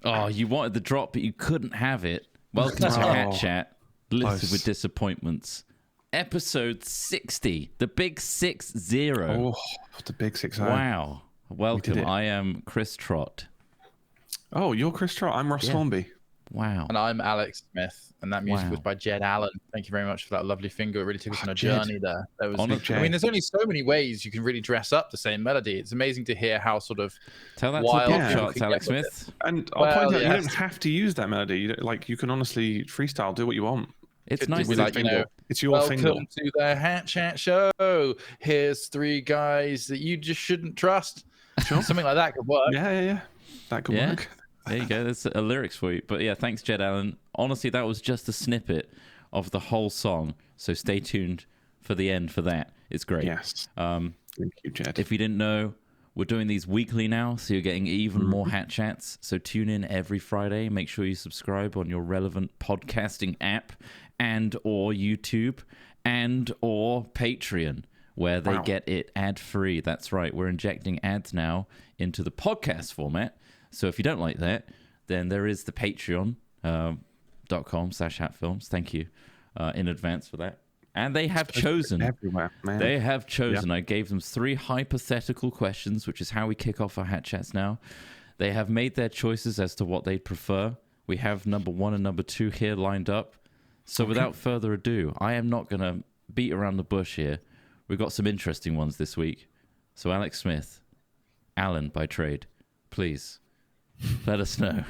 Oh, you wanted the drop, but you couldn't have it. Welcome to Hat Chat, listed with disappointments. Episode 60, the big 60. Oh, the big 60. Wow. Welcome. I am Chris Trott. Oh, you're Chris Trott. I'm Ross Hornby. Wow. And I'm Alex Smith, and that music was by Jed Allen. Thank you very much for that lovely finger. It really took us on a journey there. That was, I mean, there's only so many ways you can really dress up the same melody. It's amazing to hear how sort of tell that wild to the pop charts, Alex Smith. And I'll point out, you don't have to use that melody. You can honestly freestyle, do what you want. It's nice with that it's your finger. Welcome to the Hat Chat Show. Here's 3 guys that you just shouldn't trust. Sure. Something like that could work. Yeah. That could work. There you go. There's a lyrics for you. But yeah, thanks, Jed Allen. Honestly, that was just a snippet of the whole song. So stay tuned for the end for that. It's great. Yes. Thank you, Jed. If you didn't know, we're doing these weekly now, so you're getting even more Hat Chats. So tune in every Friday. Make sure you subscribe on your relevant podcasting app and or YouTube and or Patreon, where they get it ad-free. That's right. We're injecting ads now into the podcast format. So if you don't like that, then there is the patreon.com/hatfilms. Thank you in advance for that. And they have chosen. Everywhere, man. They have chosen. I gave them 3 hypothetical questions, which is how we kick off our Hat Chats now. They have made their choices as to what they prefer. We have number 1 and number 2 here lined up. So without further ado, I am not going to beat around the bush here. We've got some interesting ones this week. So Alex Smith, Alan by trade, please let us know.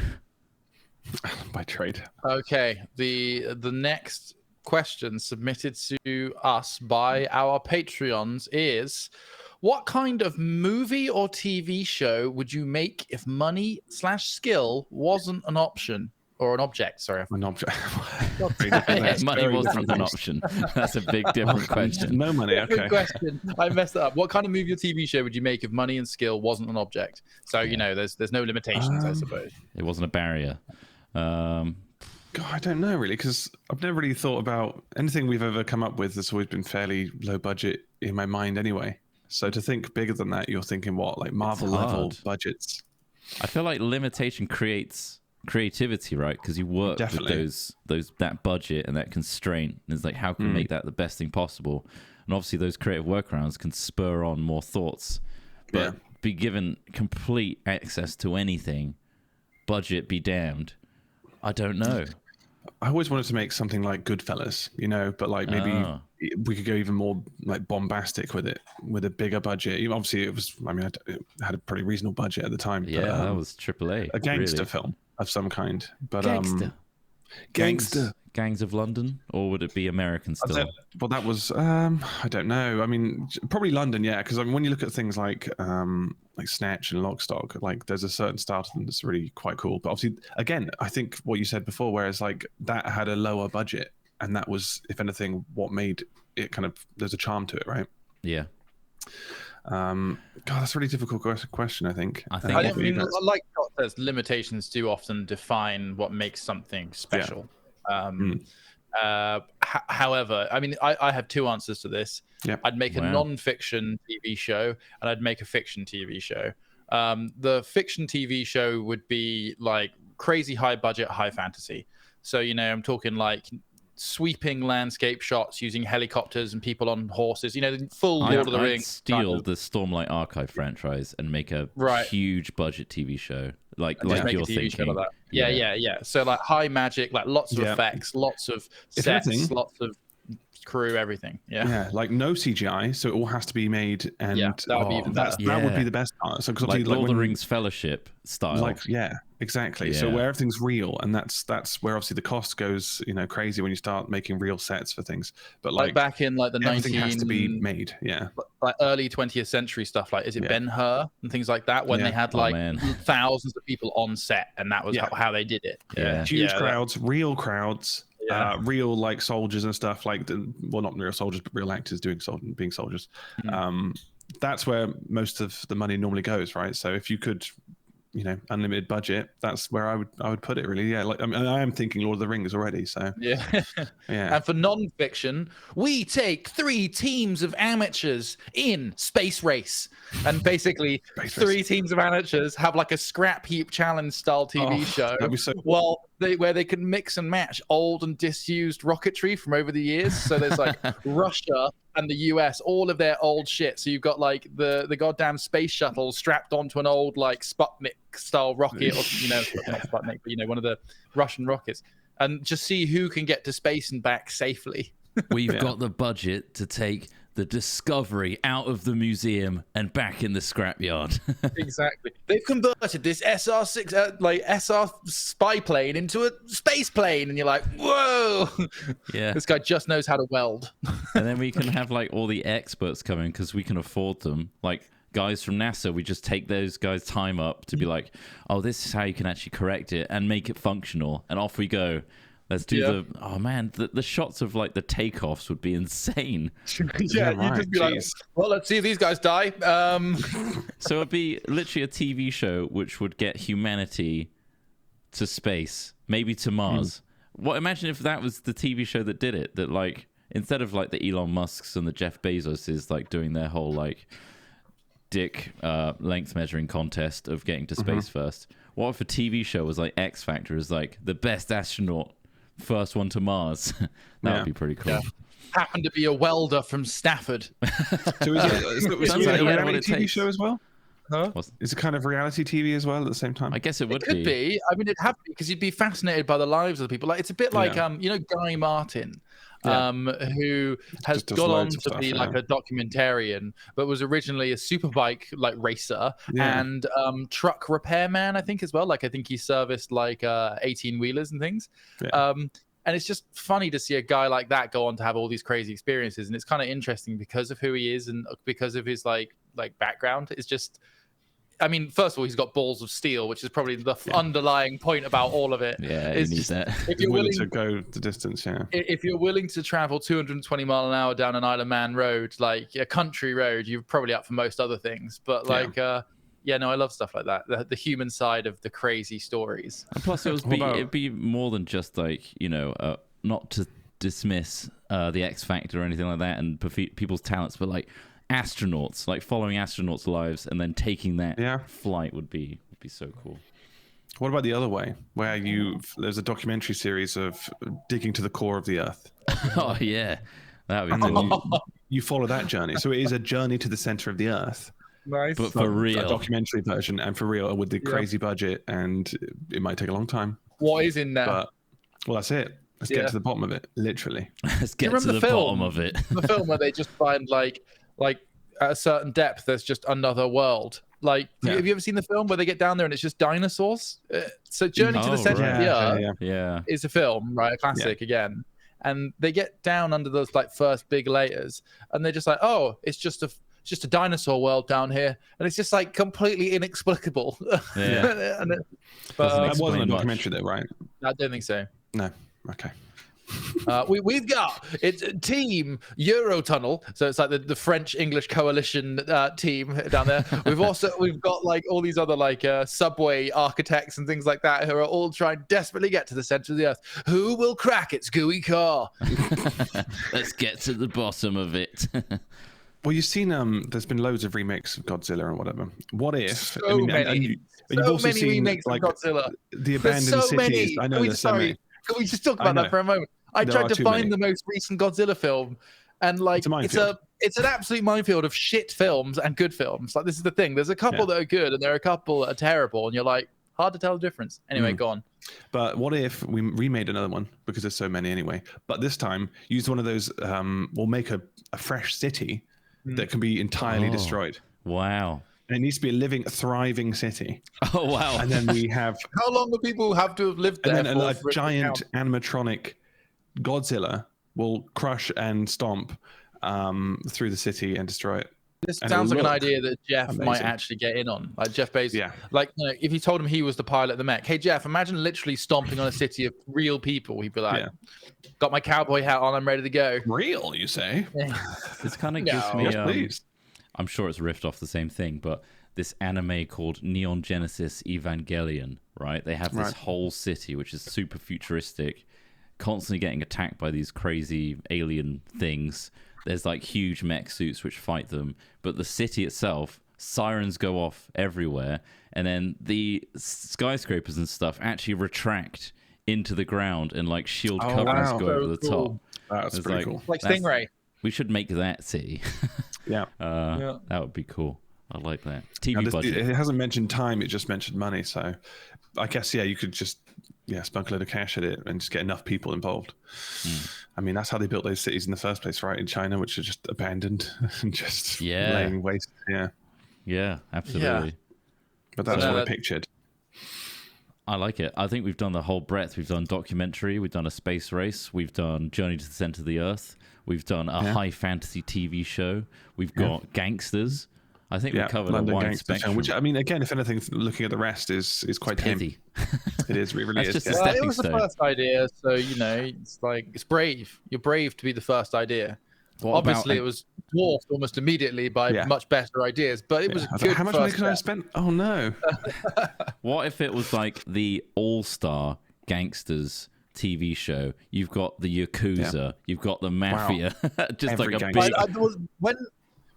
By trade. Okay. The next question submitted to us by our Patreons is, what kind of movie or TV show would you make if money/skill wasn't an option? Or an object, sorry. An object. Money wasn't an option. That's a big different question. No money, okay. Good question. I messed it up. What kind of movie or TV show would you make if money and skill wasn't an object? So, there's no limitations, I suppose. It wasn't a barrier. God, I don't know, really, because I've never really thought about anything we've ever come up with that's always been fairly low budget in my mind anyway. So to think bigger than that, you're thinking what, like Marvel level budgets? I feel like limitation creates creativity, right? Because you work with that budget and that constraint, and it's like, how can we make that the best thing possible? And obviously those creative workarounds can spur on more thoughts, but be given complete access to anything, budget be damned. I don't know. I always wanted to make something like Goodfellas, but like maybe we could go even more like bombastic with it, with a bigger budget. Obviously it had a pretty reasonable budget at the time. Yeah, but, that was AAA. A gangster film of some kind, but gangster. Gangs of London, or would it be American still? Well, that was I don't know. I mean, probably London, yeah. Because when you look at things like Snatch and Lock, Stock, like there's a certain style to them that's really quite cool. But obviously, again, I think what you said before, whereas like that had a lower budget, and that was, if anything, what made it kind of, there's a charm to it, right? Yeah. God, that's a really difficult question. I think. Like Scott says, limitations do often define what makes something special. However, I mean, I have 2 answers to this. I'd make a non-fiction TV show, and I'd make a fiction TV show. The fiction TV show would be like crazy high budget, high fantasy. So I'm talking like sweeping landscape shots using helicopters and people on horses, the full Lord of the Rings. Steal the Stormlight Archive franchise and make a huge budget TV show, like you're thinking. Like yeah. So like high magic, like lots of effects, lots of sets, lots of crew, everything. Yeah, like no CGI, so it all has to be made, and that would be even better. That would be the best part. So like Lord of the Rings Fellowship style. Exactly. So where everything's real, and that's where obviously the cost goes, crazy when you start making real sets for things. But like back in like the everything has to be made, like early 20th century stuff, like is it Ben-Hur and things like that, when they had like thousands of people on set, and that was how they did it. Huge crowds, real crowds. Real like soldiers and stuff, like not real soldiers, but real actors being soldiers. That's where most of the money normally goes, right? So if you could unlimited budget, that's where I would put it, really. Yeah, like I am thinking Lord of the Rings already. So yeah. And for non-fiction, we take 3 teams of amateurs in Space Race, and basically three teams of amateurs have like a scrap heap challenge style TV show. That'd be so cool. Where they can mix and match old and disused rocketry from over the years. So there's like Russia and the US, all of their old shit. So you've got like the goddamn space shuttle strapped onto an old like Sputnik style rocket, or not Sputnik, but one of the Russian rockets, and just see who can get to space and back safely. We've got the budget to take the Discovery out of the museum and back in the scrapyard. Exactly. They've converted this SR-6 SR spy plane into a space plane, and you're like, whoa. Yeah. This guy just knows how to weld. And then we can have like all the experts coming because we can afford them. Like guys from NASA, we just take those guys' time up to be like, oh, this is how you can actually correct it and make it functional. And off we go. Let's do the shots of like the takeoffs would be insane. Yeah, you'd just be like, well, let's see if these guys die. So it'd be literally a TV show which would get humanity to space, maybe to Mars. Imagine if that was the TV show that did it, that like instead of like the Elon Musks and the Jeff Bezoses like doing their whole like dick length measuring contest of getting to space first. What if a TV show was like X Factor is like the best astronaut, first one to Mars? That would be pretty cool. Yeah. Happened to be a welder from Stafford. So is it a reality TV show as well? Huh? Is it kind of reality TV as well at the same time? I guess it would be. It could be. I mean, it'd have to be, because you'd be fascinated by the lives of the people. Like, it's a bit like Guy Martin. Who has gone on to be like a documentarian, but was originally a superbike like racer and truck repairman, I think, as well. Like I think he serviced like 18 wheelers and things. And it's just funny to see a guy like that go on to have all these crazy experiences, and it's kind of interesting because of who he is and because of his like background. It's just, I mean, first of all, he's got balls of steel, which is probably the underlying point about all of it. Yeah, you need that. If you're willing to go the distance, if you're willing to travel 220 mile an hour down an Isle of Man road, like a country road, you're probably up for most other things. But like, I love stuff like that. The human side of the crazy stories. And plus, it'd be more than just like not to dismiss the X Factor or anything like that and people's talents, but like astronauts, like following astronauts' lives and then taking that flight would be so cool. What about the other way, where there's a documentary series of digging to the core of the Earth? Oh yeah, that would be cool. You follow that journey, so it is a journey to the center of the Earth. Nice, but for real, a documentary version, and for real with the crazy budget, and it might take a long time. What is in there? But, well, that's it. Let's get to the bottom of it, literally. Let's get to the bottom of it. The film where they just find like at a certain depth, there's just another world. Like, have you ever seen the film where they get down there and it's just dinosaurs? So Journey to the Center of the Earth is a film, right? A classic again. And they get down under those like first big layers, and they're just like, oh, it's just a dinosaur world down here, and it's just like completely inexplicable. That wasn't a documentary, though, right? I don't think so. No. Okay. We've got it's Team Eurotunnel, so it's like the French English coalition team down there. We've got like all these other like subway architects and things like that who are all trying to desperately get to the center of the Earth. Who will crack its gooey core? Let's get to the bottom of it. Well, you've seen there's been loads of remakes of Godzilla and whatever. What if? Many remakes like, of Godzilla. The abandoned cities. I know there's so many. Can we just talk about that for a moment? I tried to find the most recent Godzilla film, and like it's an absolute minefield of shit films and good films. Like, this is the thing. There's a couple that are good, and there are a couple that are terrible, and you're like, hard to tell the difference. Anyway, go on. But what if we remade another one, because there's so many anyway, but this time use one of those, we'll make a fresh city that can be entirely destroyed. Wow. And it needs to be a living, thriving city. Oh, wow. And then we have... How long do people have to have lived there? And then a giant animatronic Godzilla will crush and stomp through the city and destroy it. This sounds like an idea that Jeff might actually get in on. Like Jeff Bezos. Yeah. Like, if you told him he was the pilot of the mech, hey, Jeff, imagine literally stomping on a city of real people. He'd be like, got my cowboy hat on, I'm ready to go. Real, you say? This kind of gives me... Yes, please. I'm sure it's riffed off the same thing, but this anime called Neon Genesis Evangelion, right? They have this whole city, which is super futuristic, constantly getting attacked by these crazy alien things. There's like huge mech suits which fight them, but the city itself, sirens go off everywhere, and then the skyscrapers and stuff actually retract into the ground, and like shield coverings go over the top. That's pretty cool. Like Stingray. We should make that city. Yeah. That would be cool. I like that. TV budget. It hasn't mentioned time, it just mentioned money. So I guess, you could just spunk a load of cash at it and just get enough people involved. I mean, that's how they built those cities in the first place, right? In China, which are just abandoned and just laying waste. Yeah, absolutely. Yeah. But that's what I pictured. I like it. I think we've done the whole breadth. We've done documentary, we've done a space race, we've done Journey to the Center of the Earth, we've done a high fantasy TV show, we've got gangsters. I think we covered London a wide spectrum. Which, I mean, again, if anything, looking at the rest is quite pithy. It is. It really That's is. just a stepping it was stone. the first idea, so it's like it's brave. You're brave to be the first idea. Obviously, it was dwarfed almost immediately by much better ideas, but it was a good. How much money could I spend? Oh no! What if it was like the all-star gangsters TV show? You've got the Yakuza, you've got the Mafia, just Every like a gangster. big.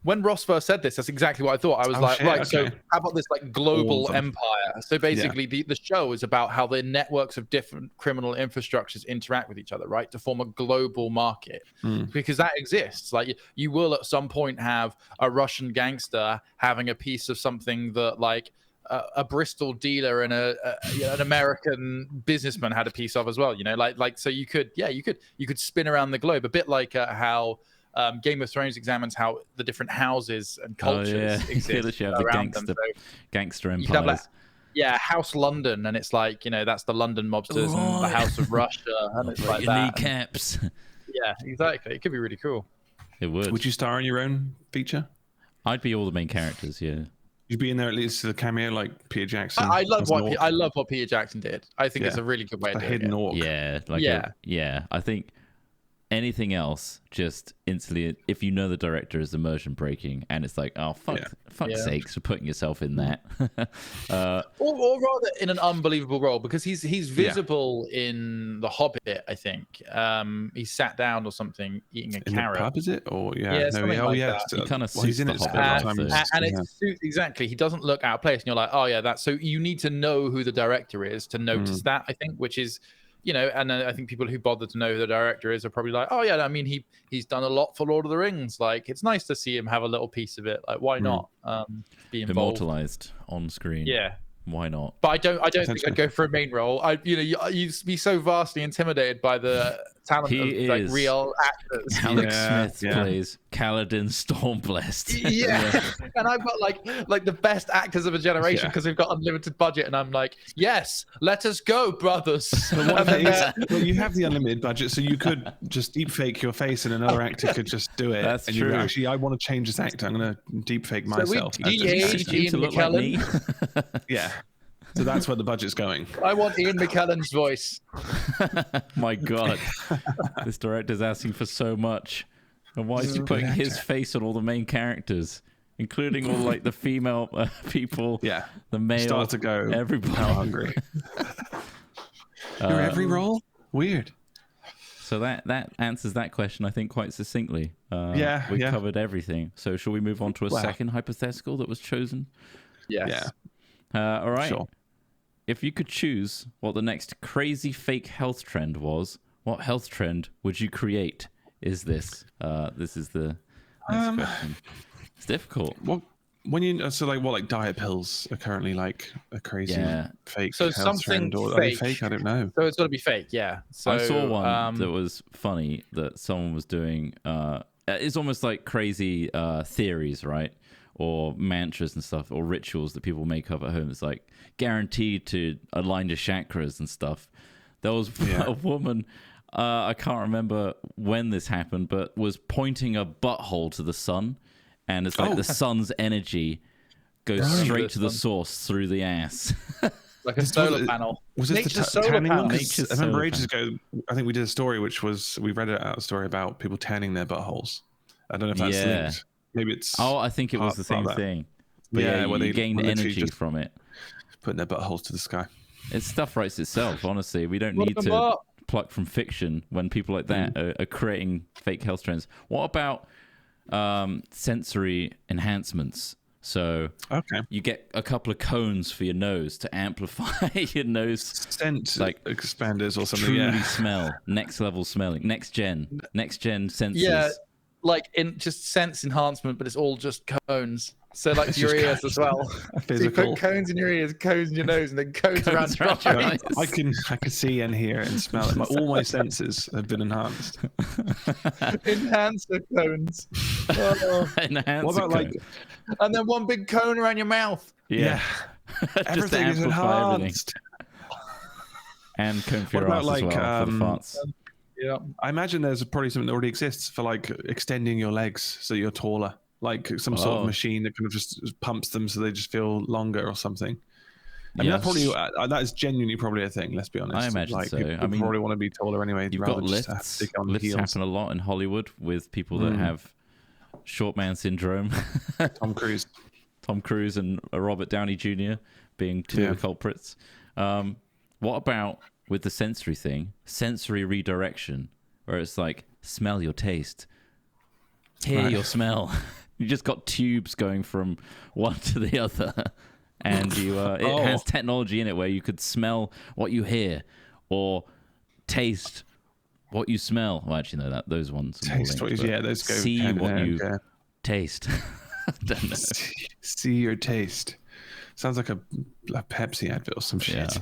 When Ross first said this, that's exactly what I thought. I was so how about this like global empire? So basically, the show is about how the networks of different criminal infrastructures interact with each other, right, to form a global market. Because that exists. Like you will at some point have a Russian gangster having a piece of something that like a Bristol dealer and an American businessman had a piece of as well. Like so you could spin around the globe a bit like how. Game of Thrones examines how the different houses and cultures exist you have around the them. gangster You have empires. House London, and it's like that's the London mobsters, and the House of Russia, and it's like that. Kneecaps. Yeah, exactly. It could be really cool. It would. Would you star in your own feature? I'd be all the main characters. Yeah. You'd be in there at least as a cameo, like Peter Jackson. I love what Peter Jackson did. I think it's a really good way to do it. Hidden orc. Yeah. I think anything else just instantly, if you know the director is immersion breaking, and it's like, oh fuck's sakes for putting yourself in that. or rather in an unbelievable role, because he's visible in The Hobbit, I think. He sat down or something eating a carrot. The pub, is it? Or He kind of he's in it and it's exactly, he doesn't look out of place, and you're like, oh yeah, that's so you need to know who the director is to notice that, I think, which is and I think people who bother to know who the director is are probably like, oh yeah, I mean he's done a lot for Lord of the Rings. Like it's nice to see him have a little piece of it. Like why not be involved? Immortalized on screen. Yeah. Why not? But I don't think I'd go for a main role. You'd be so vastly intimidated by the talent of like real actors. Alex Smith plays Kaladin Stormblessed. And I've got like the best actors of a generation because we've got unlimited budget, and I'm like, yes, let us go, brothers. Well, you have the unlimited budget, so you could just deep fake your face, and another actor could just do it. That's and true. Actually, I want to change this actor. I'm going to deep fake myself. So we de-aged Ian McKellen. Yeah. So that's where the budget's going. I want Ian McKellen's voice. My God, this director's asking for so much, and why is he putting his face on all the main characters, including all like the female people? Yeah, the male. Start to go. Everybody how hungry. Your every role. Weird. So that answers that question, I think, quite succinctly. We covered everything. So shall we move on to a second hypothetical that was chosen? Yes. Yeah. All right. Sure. If you could choose what the next crazy fake health trend was, what health trend would you create? Is this? This is the next question. It's difficult. Well, when you like diet pills are currently like a crazy fake. So health something trend, or are they fake? I don't know. So it's got to be fake, yeah. So I saw one that was funny that someone was doing. It's almost like crazy theories, right? Or mantras and stuff, or rituals that people make up at home. It's like guaranteed to align your chakras and stuff. There was a woman, I can't remember when this happened, but was pointing a butthole to the sun, and it's like the sun's energy straight to the source through the ass. Like a solar panel. Was it the tanning one? I remember ages ago, I think we did a story we read a story about people tanning their buttholes. I don't know if that's linked. Maybe it's. Oh, I think it was the same thing. But Yeah, you where they gain literally energy just from it. putting their buttholes to the sky. It stuff writes itself, honestly. We don't Look need them to up. pluck from fiction when people like that are creating fake health trends. What about sensory enhancements? So you get a couple of cones for your nose to amplify your nose. Scent like expanders or something. Truly smell. Next level smelling. Next gen sensors. Yeah, like in just sense enhancement, but it's all just cones. So like It's your just ears cones. as well. Physical. So you put cones in your ears, cones in your nose, and then cones around your eyes. I can see and hear and smell it. All my senses have been enhanced. Enhancer cones. Oh. Enhancer What about like, and then one big cone around your mouth. yeah, Just everything to is amplify enhanced. And cone for What your about, ass as like, well for the farts. Yeah. I imagine there's probably something that already exists for like extending your legs so you're taller, like some sort of machine that kind of just pumps them so they just feel longer or something. I mean, that probably that is genuinely probably a thing. Let's be honest. I imagine like, so. People I mean, probably want to be taller anyway. You've got lifts. Lifts happen a lot in Hollywood with people that have short man syndrome. Tom Cruise and Robert Downey Jr. being two of the culprits. What about with the sensory thing? Sensory redirection, where it's like smell your taste, hear your smell. You just got tubes going from one to the other. And you, it has technology in it where you could smell what you hear or taste what you smell. Well, actually, no, those ones. Taste what you, those go see hand in what hand, you taste. I don't know. See your taste. Sounds like a Pepsi advert or some shit.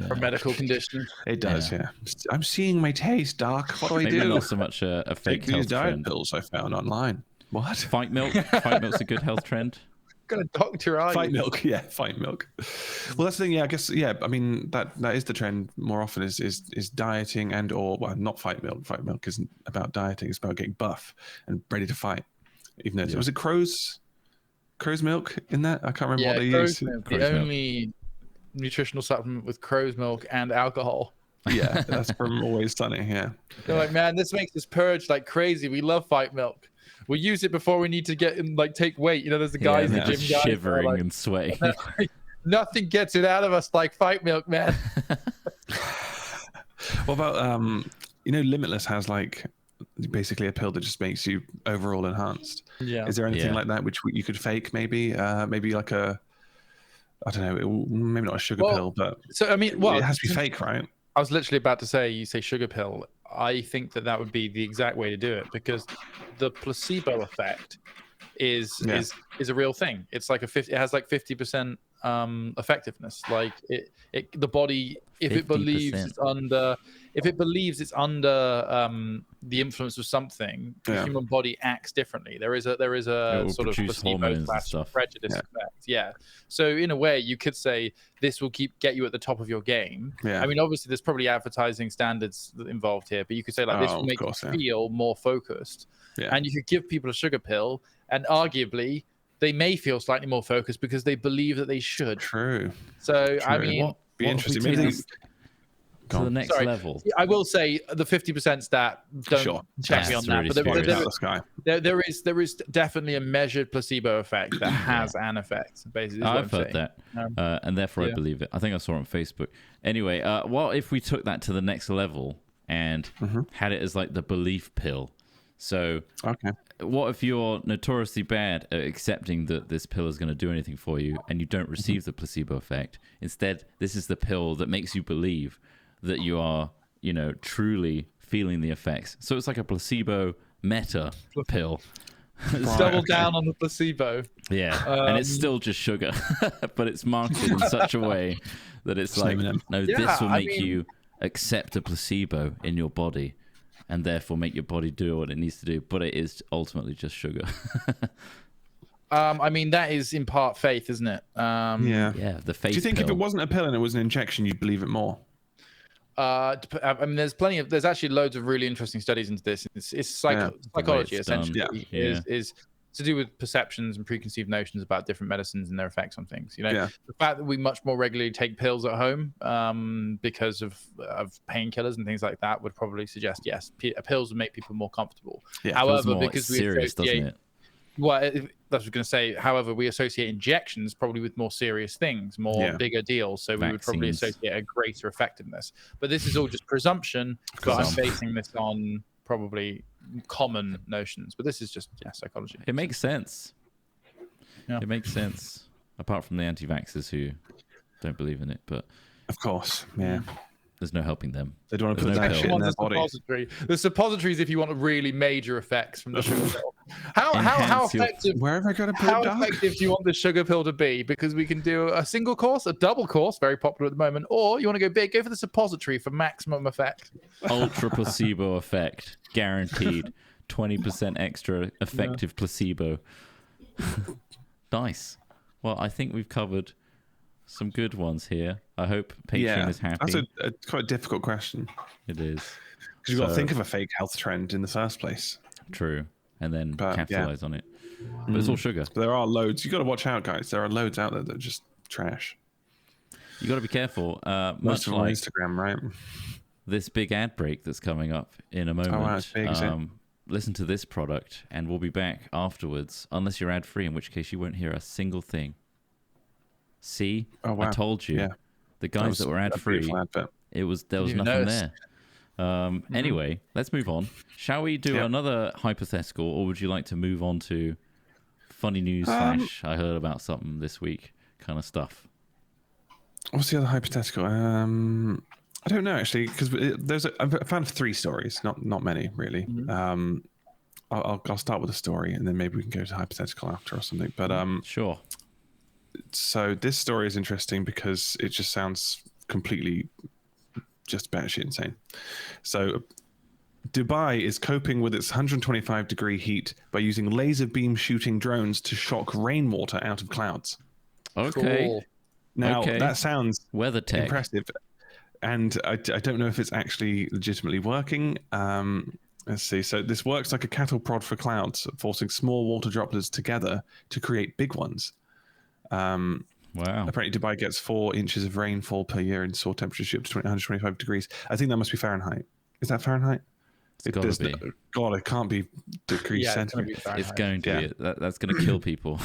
For medical condition. It does, yeah. I'm seeing my taste, doc. What do I do? Not so much a fake these health diet trend. pills I found online. What? Fight milk. Fight milk's a good health trend. Gonna doctor are Fight milk, fight milk. Well, that's the thing. I guess, I mean, that is the trend more often is dieting and or not fight milk. Fight milk isn't about dieting; it's about getting buff and ready to fight. Even though was it crow's milk in that? I can't remember what they used. The only nutritional supplement with crow's milk and alcohol. Yeah, that's from Always Sunny. Yeah, they're like, man, this makes us purge like crazy. We love fight milk. We use it before we need to get in, like take weight. You know, there's the guys in the gym guys shivering like, and sweating. Nothing gets it out of us like fight milk, man. What about Limitless has like basically a pill that just makes you overall enhanced. Yeah. Is there anything like that which you could fake? Maybe like a, I don't know, maybe not a sugar pill, but so I mean, it has to be fake, right? I was literally about to say, you say sugar pill. I think that would be the exact way to do it because the placebo effect is a real thing. It's like it has like 50% effectiveness. Like the body, if 50%. It believes it's under the influence of something, the human body acts differently. There is a sort of placebo / prejudice effect. Yeah. So in a way, you could say this will get you at the top of your game. Yeah. I mean, obviously, there's probably advertising standards involved here, but you could say like this will make you feel more focused. Yeah. And you could give people a sugar pill, and arguably they may feel slightly more focused because they believe that they should. True. So I mean, be interesting. Maybe to the next level. I will say the 50% stat. Don't check me on that. But there is definitely a measured placebo effect that has an effect. Basically, I've heard that, and therefore I believe it. I think I saw it on Facebook. Anyway, what if we took that to the next level and had it as like the belief pill? So, what if you're notoriously bad at accepting that this pill is going to do anything for you and you don't receive the placebo effect? Instead, this is the pill that makes you believe that you are, truly feeling the effects. So it's like a placebo meta pill. Double down on the placebo. Yeah, and it's still just sugar, but it's marketed in such a way that it's like, no, this will make you accept a placebo in your body and therefore make your body do what it needs to do. But it is ultimately just sugar. I mean, that is in part faith, isn't it? Yeah, the faith. Do you think if it wasn't a pill and it was an injection, you'd believe it more? I mean, there's actually loads of really interesting studies into this. It's psychology essentially. Is to do with perceptions and preconceived notions about different medicines and their effects on things. The fact that we much more regularly take pills at home because of painkillers and things like that would probably suggest yes, pills would make people more comfortable. However, because we associate Well, that's what I was going to say. However, we associate injections probably with more serious things, bigger deals. So we would probably associate a greater effectiveness. But this is all just presumption. But I'm basing this on probably common notions. But this is just psychology. It makes sense. Yeah. It makes sense. Apart from the anti-vaxxers who don't believe in it, but of course, yeah. There's no helping them. They don't want to put that shit in their body. The suppositories, if you want really major effects from the sugar pill. How effective? Wherever I got to put how effective do you want the sugar pill to be? Because we can do a single course, a double course, very popular at the moment, or you want to go big, go for the suppository for maximum effect. Ultra placebo effect, guaranteed. 20% extra effective placebo. Nice. Well, I think we've covered some good ones here. I hope Patreon is happy. That's a quite a difficult question. It is. Because you've got to think of a fake health trend in the first place. True. And then capitalize on it. But it's all sugar. But there are loads. You've got to watch out, guys. There are loads out there that are just trash. You got to be careful. Most of them on Instagram, right? This big ad break that's coming up in a moment. Oh, wow, it's big, is it? Listen to this product, and we'll be back afterwards, unless you're ad-free, in which case you won't hear a single thing. See? Oh, wow. I told you. Yeah. The guys that were ad-free, there was nothing there. Anyway, let's move on. Shall we do another hypothetical, or would you like to move on to funny news / I heard about something this week kind of stuff? What's the other hypothetical? I don't know, actually, because I found 3 stories, not many, really. Mm-hmm. I'll start with a story, and then maybe we can go to hypothetical after or something. But sure. So this story is interesting because it just sounds completely just batshit insane. So Dubai is coping with its 125-degree heat by using laser beam shooting drones to shock rainwater out of clouds. Okay. Cool. Now, that sounds weather tech impressive. And I don't know if it's actually legitimately working. Let's see. So this works like a cattle prod for clouds, forcing small water droplets together to create big ones. Wow. Apparently Dubai gets 4 inches of rainfall per year and soar temperatures up to 125 degrees. I think that must be Fahrenheit. Is that Fahrenheit? It's got to be. God, it can't be degrees centigrade. It's going to be. That's going to kill people.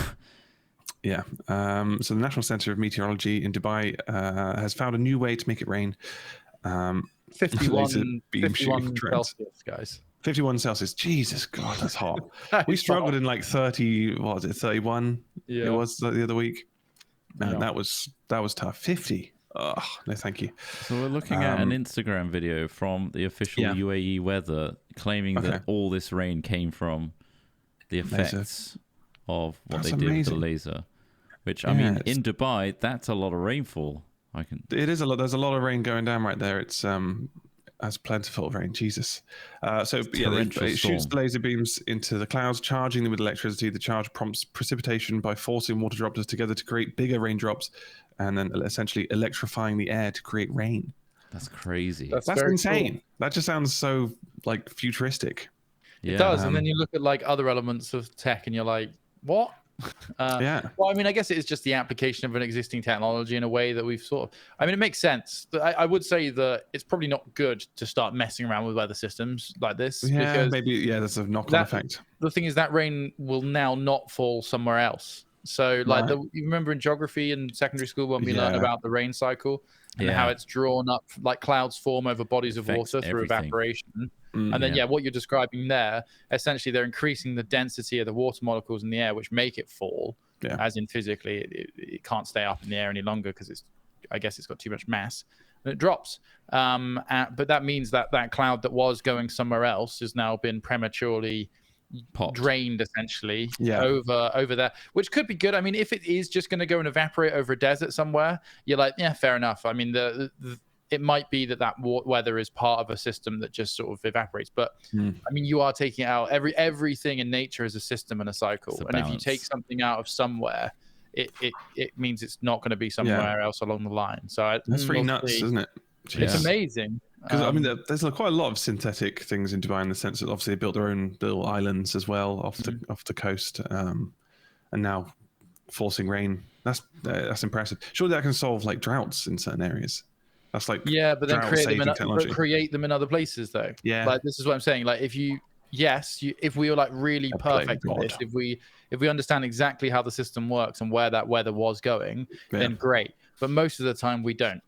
Yeah. So the National Center of Meteorology in Dubai has found a new way to make it rain. 51 Celsius, guys. 51 Celsius. Jesus God, that's hot. We struggled in like 30. What was it? 31. Yeah. It was the other week. Man, that was tough. 50. Oh, no, thank you. So we're looking at an Instagram video from the official UAE weather claiming that all this rain came from the effects of what they did with the laser. Which, I mean, in Dubai, that's a lot of rainfall. It is a lot. There's a lot of rain going down right there. It's as plentiful of rain. Jesus. It shoots the laser beams into the clouds, charging them with electricity. The charge prompts precipitation by forcing water droplets together to create bigger raindrops, and then essentially electrifying the air to create rain. That's crazy. That's insane. Cool. That just sounds so like futuristic. It does. And then you look at like other elements of tech, and you're like, what? Well, I mean, I guess it is just the application of an existing technology in a way that we've sort of. I mean, it makes sense. I would say that it's probably not good to start messing around with weather systems like this. Yeah, because maybe. Yeah, there's a knock-on effect. The thing is that rain will now not fall somewhere else. So, like, you remember in geography in secondary school when we learned about the rain cycle and how it's drawn up, like clouds form over bodies of water through evaporation. And then, what you're describing there, essentially, they're increasing the density of the water molecules in the air, which make it fall, as in physically, it can't stay up in the air any longer because I guess it's got too much mass, and it drops. But that means that cloud that was going somewhere else has now been prematurely drained, essentially, over there, which could be good. I mean, if it is just going to go and evaporate over a desert somewhere, you're like, yeah, fair enough. I mean, it might be that weather is part of a system that just sort of evaporates. But I mean, you are taking out everything in nature is a system and a cycle. And if you take something out of somewhere, it means it's not going to be somewhere else along the line. So that's pretty nuts, isn't it? It's amazing. Because I mean, there's quite a lot of synthetic things in Dubai in the sense that obviously they built their own little islands as well off the coast, and now forcing rain. That's impressive. Surely that can solve like droughts in certain areas. That's like but then create them in other places though. Yeah, like this is what I'm saying. Like if you yes, if we were like really perfect at this, if we understand exactly how the system works and where that weather was going, then great. But most of the time we don't.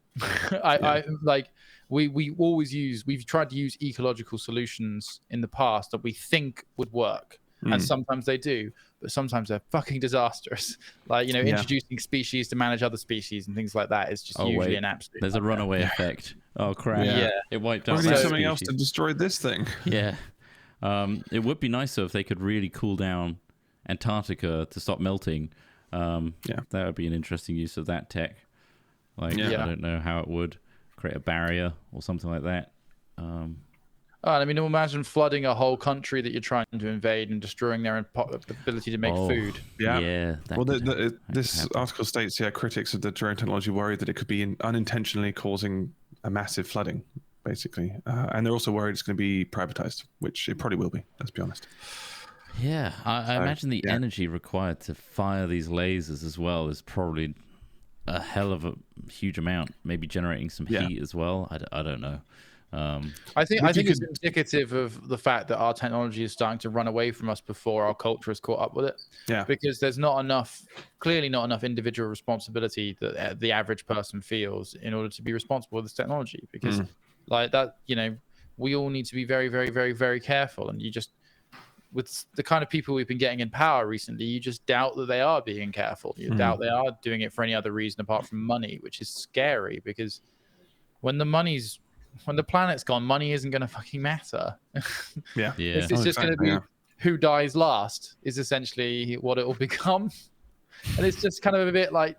We've tried to use ecological solutions in the past that we think would work, and sometimes they do, but sometimes they're fucking disastrous. Like, introducing species to manage other species and things like that is just usually an absolute. There's a runaway effect. Oh crap! Yeah, it wiped out. We need something else to destroy this thing. Yeah, it would be nicer if they could really cool down Antarctica to stop melting. That would be an interesting use of that tech. I don't know how it would create a barrier or something like that. Imagine flooding a whole country that you're trying to invade and destroying their ability to make food. Yeah. Well, this article states, critics of the drone technology worry that it could be unintentionally causing a massive flooding, basically. And they're also worried it's going to be privatized, which it probably will be, let's be honest. Yeah, I imagine the energy required to fire these lasers as well is probably a hell of a huge amount, maybe generating some heat as well. I don't know. I think it's indicative of the fact that our technology is starting to run away from us before our culture has caught up with it. Yeah. Because there's clearly not enough individual responsibility that the average person feels in order to be responsible with this technology. Because like that, we all need to be very, very, very, very careful. And with the kind of people we've been getting in power recently, you just doubt that they are being careful. You doubt they are doing it for any other reason apart from money, which is scary because when the planet's gone, money isn't going to fucking matter. It's just going to be who dies last is essentially what it will become. And it's just kind of a bit like,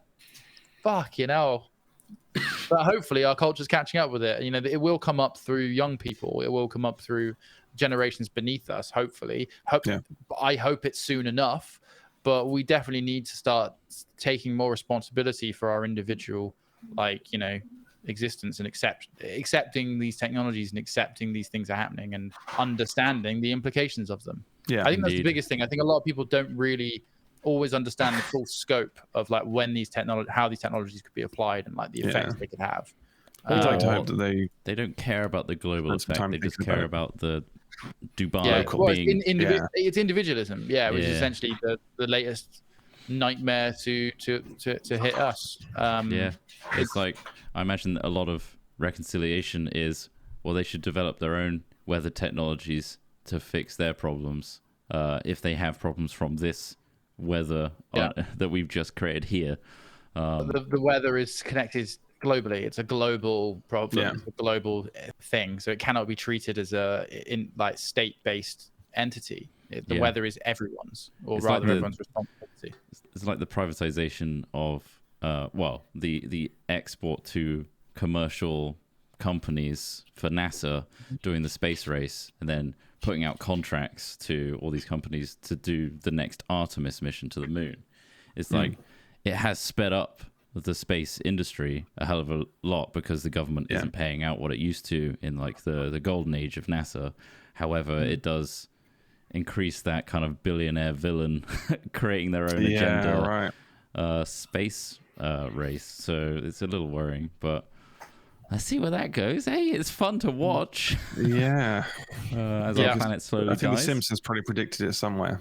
fuck, But hopefully our culture's catching up with it. It will come up through young people. It will come up through generations beneath us, hopefully. I hope it's soon enough, but we definitely need to start taking more responsibility for our individual, existence and accepting these technologies and accepting these things are happening and understanding the implications of them. I think that's the biggest thing. I think a lot of people don't really always understand the full scope of how these technologies could be applied and the effects they could have. I'd like to hope that they don't care about the global effect. They just care about the Dubai being. It's individualism, which is essentially the latest nightmare to hit us. It's like, I imagine a lot of reconciliation is, well, they should develop their own weather technologies to fix their problems if they have problems from this weather that we've just created here. The weather is connected globally. It's a global problem. It's a global thing, so it cannot be treated as a state-based entity. The weather is everyone's, or rather everyone's responsibility. It's like the privatization of the export to commercial companies for NASA doing the space race and then putting out contracts to all these companies to do the next Artemis mission to the moon. It's like it has sped up the space industry a hell of a lot because the government isn't paying out what it used to in the golden age of NASA. However, it does increase that kind of billionaire villain creating their own agenda space race. So it's a little worrying, but let's see where that goes. Hey, it's fun to watch. As our planet slowly I think dies. The Simpsons probably predicted it somewhere.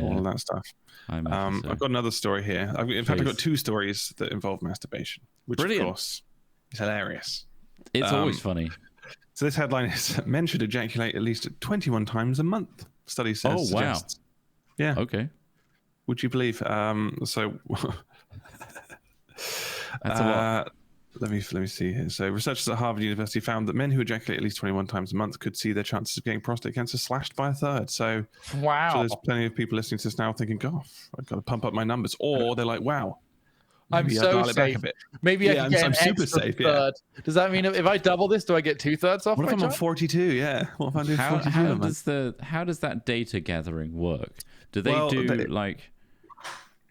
All of that stuff. I've got another story here. I've got two stories that involve masturbation, which of course is hilarious. It's always funny. So this headline is: Men should ejaculate at least 21 times a month. Study says. Suggests. Yeah. Okay. Would you believe? So that's a lot. Let me see here. So researchers at Harvard University found that men who ejaculate at least 21 times a month could see their chances of getting prostate cancer slashed by a third. So there's plenty of people listening to this now thinking, "God, I've got to pump up my numbers," or they're like, "Wow, I'm so safe. Maybe I can get an super safe third." Does that mean if I double this, do I get 2/3 off? What if I'm on 42? Yeah. What if I'm doing 42? How does that data gathering work? Do they do like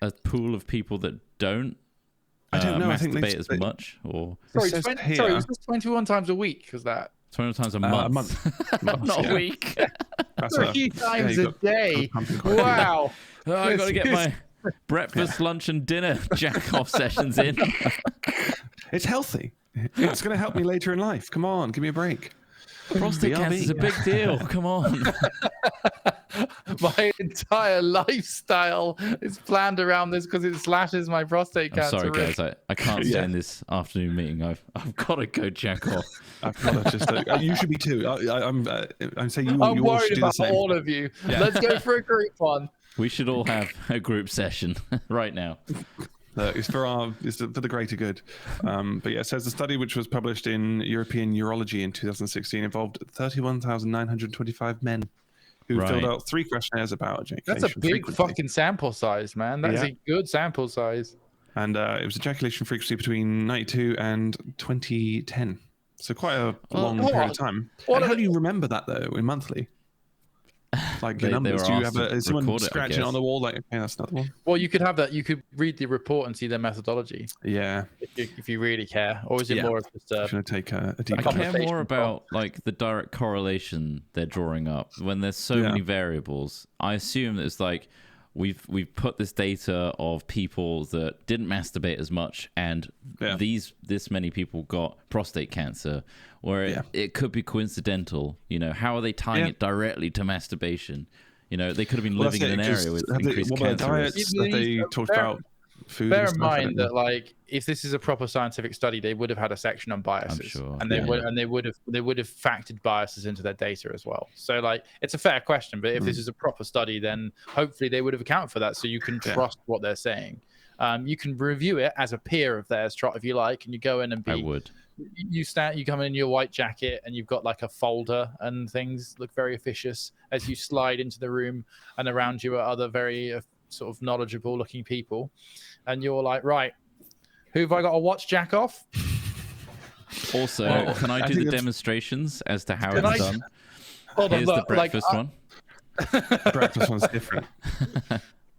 a pool of people that don't? I don't know. I think masturbate as much, or sorry, was this 21 times a week? Was that 21 times a month? Not a week. 3 times a day. Wow! I got to get my breakfast, lunch, and dinner jack-off sessions in. It's healthy. It's going to help me later in life. Come on, give me a break. Prostate cancer is a big deal. Come on. My entire lifestyle is planned around this because it slashes my prostate cancer. I'm sorry, guys. I can't stay in this afternoon meeting. I've got to go jack off. I've got to just. You should be too. I'm saying you. I'm you all worried should do the about same. all of you. Yeah. Let's go for a group one. We should all have a group session right now. It's for the greater good. But yeah, it says the study, which was published in European Urology in 2016, involved 31,925 men who filled out 3 questionnaires about ejaculation. That's a big fucking sample size, man. That's a good sample size. And it was ejaculation frequency between 92 and 2010. So quite a long period of time. And how do you remember that though in monthly? Like your numbers? Do you have is someone scratching on the wall like, okay, that's not the one? Well, you could have that. You could read the report and see their methodology. Yeah. If you really care, or is it more of just I'm going to take a deep I care more about like the direct correlation they're drawing up when there's so many variables. I assume that it's like we've put this data of people that didn't masturbate as much, and this many people got prostate cancer, where it could be coincidental. You know, how are they tying it directly to masturbation? You know, they could have been living in an area with increased cancer diets that they talked about. Food bear in mind that, like, if this is a proper scientific study, they would have had a section on biases, I'm sure. And they would have factored biases into their data as well. So, like, it's a fair question, but if this is a proper study, then hopefully they would have accounted for that, so you can trust what they're saying. You can review it as a peer of theirs, Trott, if you like, and you go in and I would. You come in your white jacket and you've got like a folder and things look very officious as you slide into the room, and around you are other very sort of knowledgeable looking people, and you're like, right, who have I got to watch jack off? Also, can I do the demonstrations as to how it's done? Here's the breakfast one. Breakfast one's different.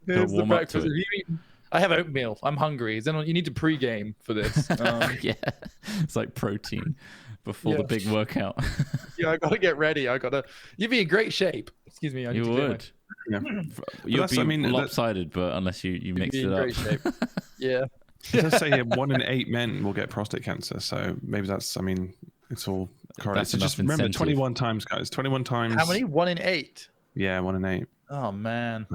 Here's the breakfast. I have oatmeal. I'm hungry. Then you need to pre-game for this. Yeah, it's like protein before the big workout. Yeah, I gotta get ready. You'd be in great shape. Excuse me. You would. Yeah. You'd be lopsided, but unless you mix it up. Great shape. Yeah. It does say here 1 in 8 men will get prostate cancer. So maybe that's. I mean, it's all correlated. So just remember, 21 times, guys. 21 times. How many? 1 in 8. Yeah, 1 in 8. Oh man.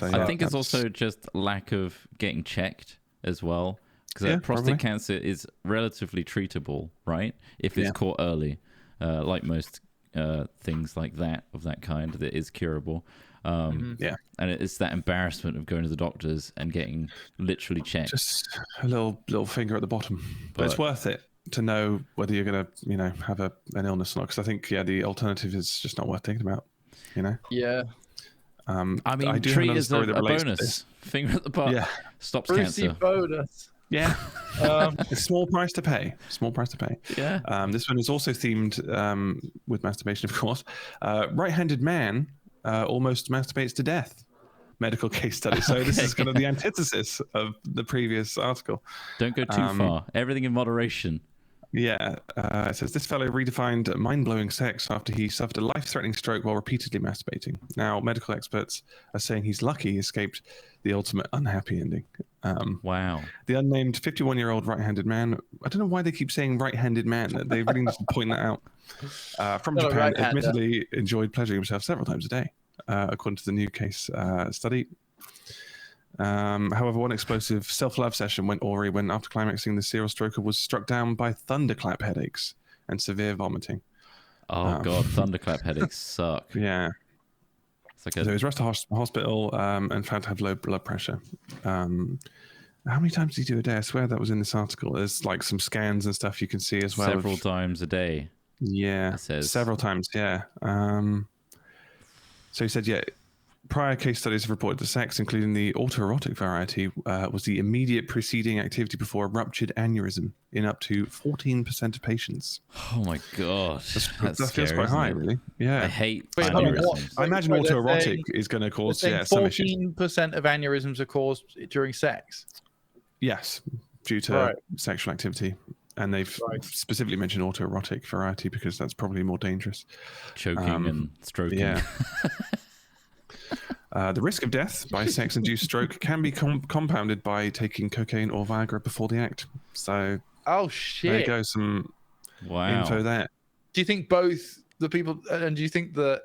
I think it's also just lack of getting checked as well, because prostate cancer is relatively treatable, right? If it's caught early, like most things like that of that kind, that is curable. And it's that embarrassment of going to the doctors and getting literally checked. Just a little finger at the bottom, but it's worth it to know whether you're gonna, have an illness or not. Because I think the alternative is just not worth thinking about. Yeah. I mean, treat is a bonus. Finger at the butt stops cancer. Bonus. Yeah. A small price to pay. Yeah. This one is also themed with masturbation, of course. Right-handed man almost masturbates to death. Medical case study. So this is kind of the antithesis of the previous article. Don't go too far. Everything in moderation. Yeah, it says this fellow redefined mind-blowing sex after he suffered a life-threatening stroke while repeatedly masturbating. Now, medical experts are saying he's lucky he escaped the ultimate unhappy ending. Wow. The unnamed 51-year-old right-handed man, I don't know why they keep saying right-handed man. They really need to point that out. From Japan, admittedly enjoyed pleasuring himself several times a day, according to the new case study. However, one explosive self-love session went awry when, after climaxing, the serial stroker was struck down by thunderclap headaches and severe vomiting. Oh god, thunderclap headaches suck. Yeah. So he was rushed to hospital and found to have low blood pressure. How many times did he do a day? I swear that was in this article. There's like some scans and stuff you can see as well. Several times a day. Yeah, several times. Yeah. So he said, prior case studies have reported the sex, including the autoerotic variety, was the immediate preceding activity before a ruptured aneurysm in up to 14% of patients. Oh my god, that feels quite high, really. Yeah, I hate aneurysms. I imagine autoerotic is going to cause some issues. 14% of aneurysms are caused during sex. Yes, due to sexual activity. And they've specifically mentioned autoerotic variety because that's probably more dangerous. Choking and stroking. Yeah. The risk of death by sex-induced stroke can be compounded by taking cocaine or Viagra before the act. So, oh shit! There you go, some info there. Do you think both the people, and do you think that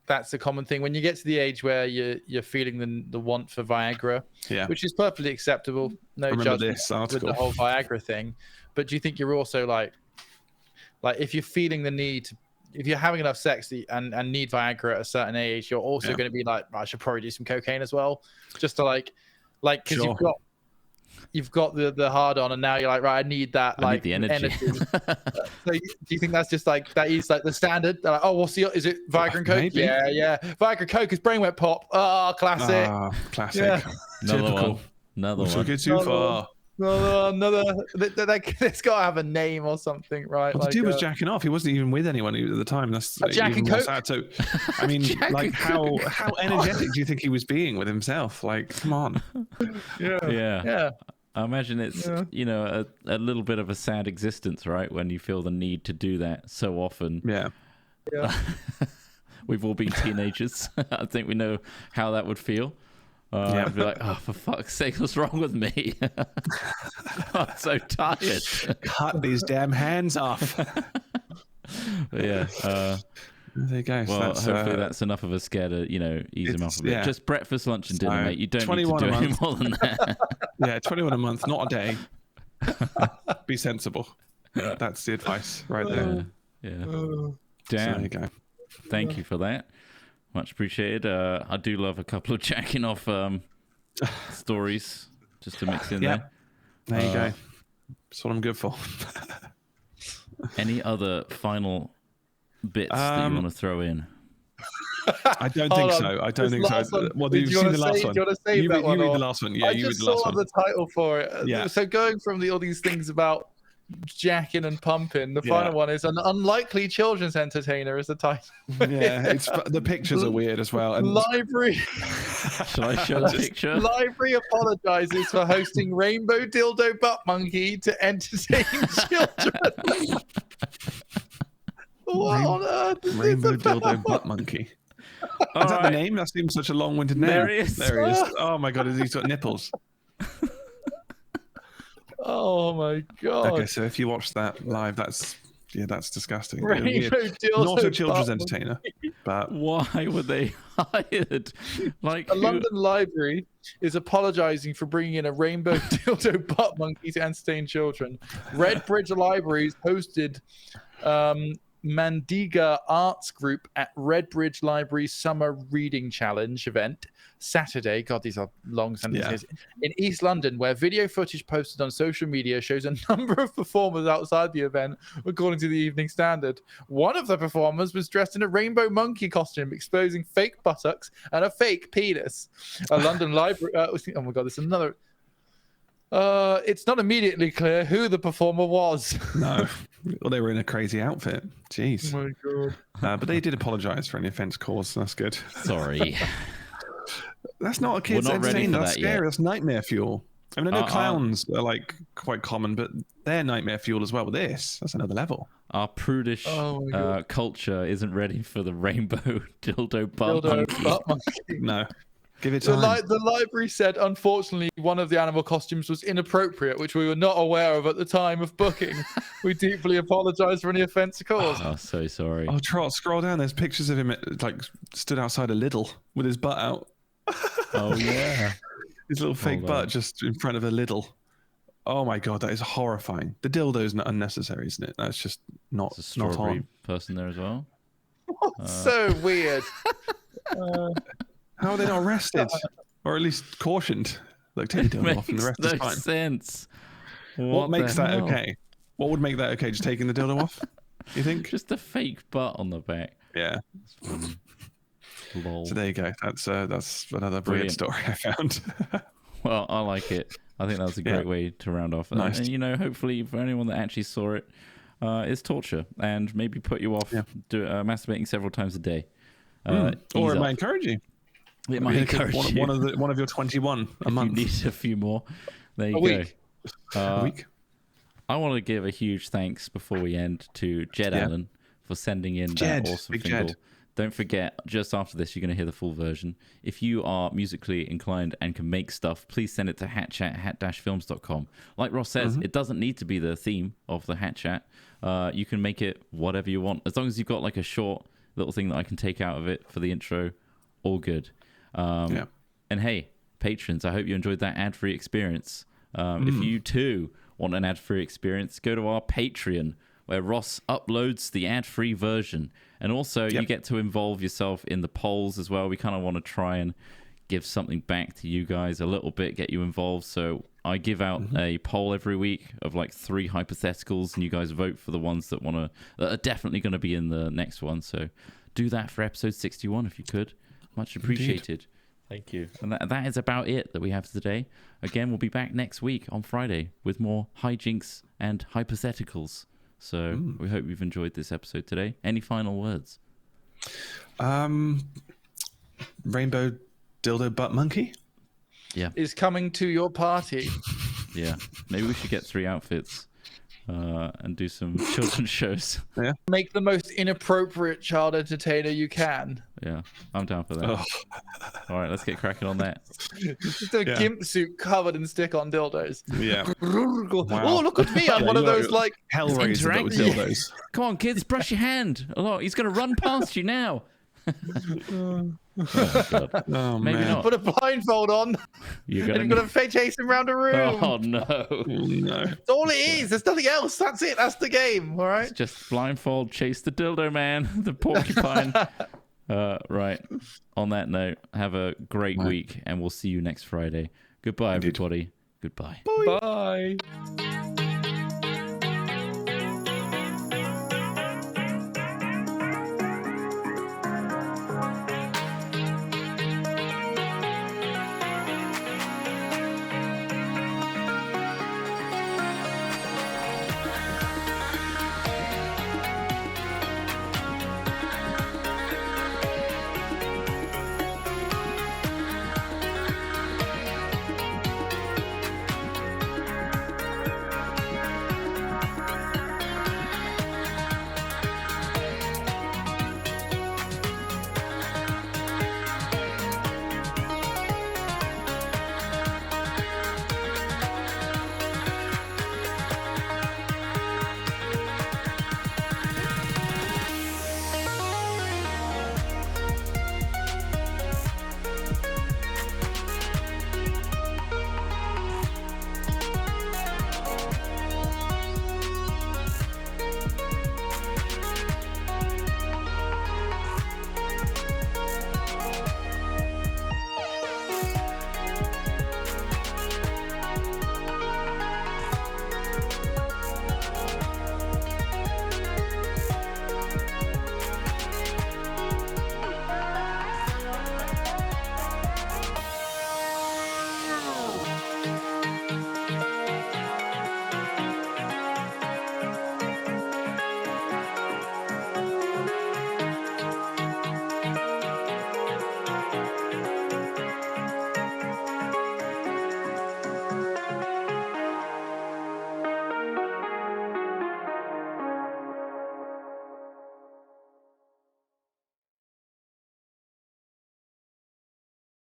that's a common thing when you get to the age where you're feeling the want for Viagra, which is perfectly acceptable, no judgment with the whole Viagra thing. But do you think you're also like if you're feeling the need, if you're having enough sex and need Viagra at a certain age, you're also going to be like, I should probably do some cocaine as well, just to like because you've got the hard on, and now you're like, right, I need that, like, the energy. So do you think that's just like that is like the standard? They're like, oh, what's the, is it Viagra and Coke? Maybe. Yeah. Viagra Coke is brain wet pop. Oh, classic. Classic. Yeah. Another one. Took it too far. Another. It's got to have a name or something, right? Well, the dude was jacking off. He wasn't even with anyone at the time. That's Jack and Coke. Sad. So, I mean, like, how energetic do you think he was being with himself? Like, come on. Yeah. I imagine it's a little bit of a sad existence, right? When you feel the need to do that so often. Yeah. We've all been teenagers. I think we know how that would feel. I'd be like, oh, for fuck's sake, what's wrong with me? I'm so tired. Cut these damn hands off. But there you go. Well, so hopefully that's enough of a scare to, ease him off a bit. Just breakfast, lunch, and dinner, mate. You don't need to do any more than that. 21 a month, not a day. Be sensible. That's the advice right there. Damn. So there you go. Thank you for that. Much appreciated. I do love a couple of jacking off stories just to mix in there. There you go. That's what I'm good for. Any other final bits that you want to throw in? I don't think so. I don't think so. Well, you've seen the last one. Do you want to save that one? You read the last one. Yeah, you read the last one. I just saw the title for it. Yeah. So going from all these things about jacking and pumping, the final one is an unlikely children's entertainer is the title. It's the pictures are weird as well. And Library. Shall I show the picture? Library apologizes for hosting rainbow dildo butt monkey to entertain children. What on earth is Rainbow this about? dildo butt monkey. Is that the name? That seems such a long-winded name. There he is. Oh my god, he's got nipples. Oh my god. Okay, so if you watch that live, that's disgusting. Rainbow dildo Not a children's butt entertainer, but why were they hired? Like a London library is apologizing for bringing in a rainbow dildo butt monkey to entertain children. Redbridge Libraries hosted Mandiga Arts Group at Redbridge Library's Summer Reading Challenge event Saturday. God, these are long sentences. In East London, where video footage posted on social media shows a number of performers outside the event, according to the Evening Standard. One of the performers was dressed in a rainbow monkey costume, exposing fake buttocks and a fake penis. A London library. Oh my God, there's another. It's not immediately clear who the performer was. No. Well, they were in a crazy outfit. Jeez. Oh my God. But they did apologise for any offence caused, so that's good. Sorry. That's not a kid's entertainment. That's scary. That's nightmare fuel. I mean, I know clowns are like quite common, but they're nightmare fuel as well. With that's another level. Our prudish culture isn't ready for the rainbow dildo butt monkey. No. Give it time. The library said, unfortunately, one of the animal costumes was inappropriate, which we were not aware of at the time of booking. We deeply apologise for any offence caused. Oh, so sorry. Oh, Trott, scroll down. There's pictures of him like stood outside a Lidl with his butt out. Oh, yeah. His little fake butt just in front of a Lidl. Oh, my God. That is horrifying. The dildo's not unnecessary, isn't it? That's just not There's a strawberry person there as well. So weird. How are they not arrested? Or at least cautioned? Like, take the dildo off and the rest is fine. Makes sense. What makes that okay? What would make that okay? Just taking the dildo off? You think? Just a fake butt on the back. Yeah. Lol. So there you go. That's another brilliant story I found. Well, I like it. I think that was a great way to round off. Nice. And, hopefully for anyone that actually saw it, it's torture and maybe put you off masturbating several times a day. Or it might encourage you. It might encourage you. One of your 21 a month. You need a few more. There you go. A week. I want to give a huge thanks before we end to Jed Allen for sending in that awesome single. don't forget, just after this, you're going to hear the full version. If you are musically inclined and can make stuff, please send it to hatchat@hat-films.com. Like Ross says, it doesn't need to be the theme of the Hat Chat. You can make it whatever you want. As long as you've got like a short little thing that I can take out of it for the intro, all good. And hey, patrons, I hope you enjoyed that ad-free experience. If you too want an ad-free experience, go to our Patreon, where Ross uploads the ad-free version. And also, you get to involve yourself in the polls as well. We kind of want to try and give something back to you guys a little bit, get you involved. So I give out a poll every week of like 3 hypotheticals, and you guys vote for the ones that are definitely going to be in the next one. So do that for episode 61 if you could. Much appreciated. Indeed. Thank you. And that is about it that we have today. Again, we'll be back next week on Friday with more hijinks and hypotheticals. So we hope you've enjoyed this episode today. Any final words? Rainbow dildo butt monkey? Yeah. Is coming to your party. Yeah. Maybe we should get 3 outfits and do some children's shows. Yeah. Make the most inappropriate child entertainer you can. Yeah. I'm down for that. All right, let's get cracking on that. Just a gimp suit covered in stick-on dildos. Yeah. Wow. Oh, look at me. I'm one of those, like, Hellraiser with dildos. Come on, kids, brush your hand. Oh, he's going to run past you now. Oh, maybe man. not. Put a blindfold on. You're going to chase him around the room. Oh, no. No. That's all it is. There's nothing else. That's it. That's the game. All right. It's just blindfold, chase the dildo man, the porcupine. Right. On that note, have a great week, and we'll see you next Friday. Goodbye, everybody. Goodbye. Bye.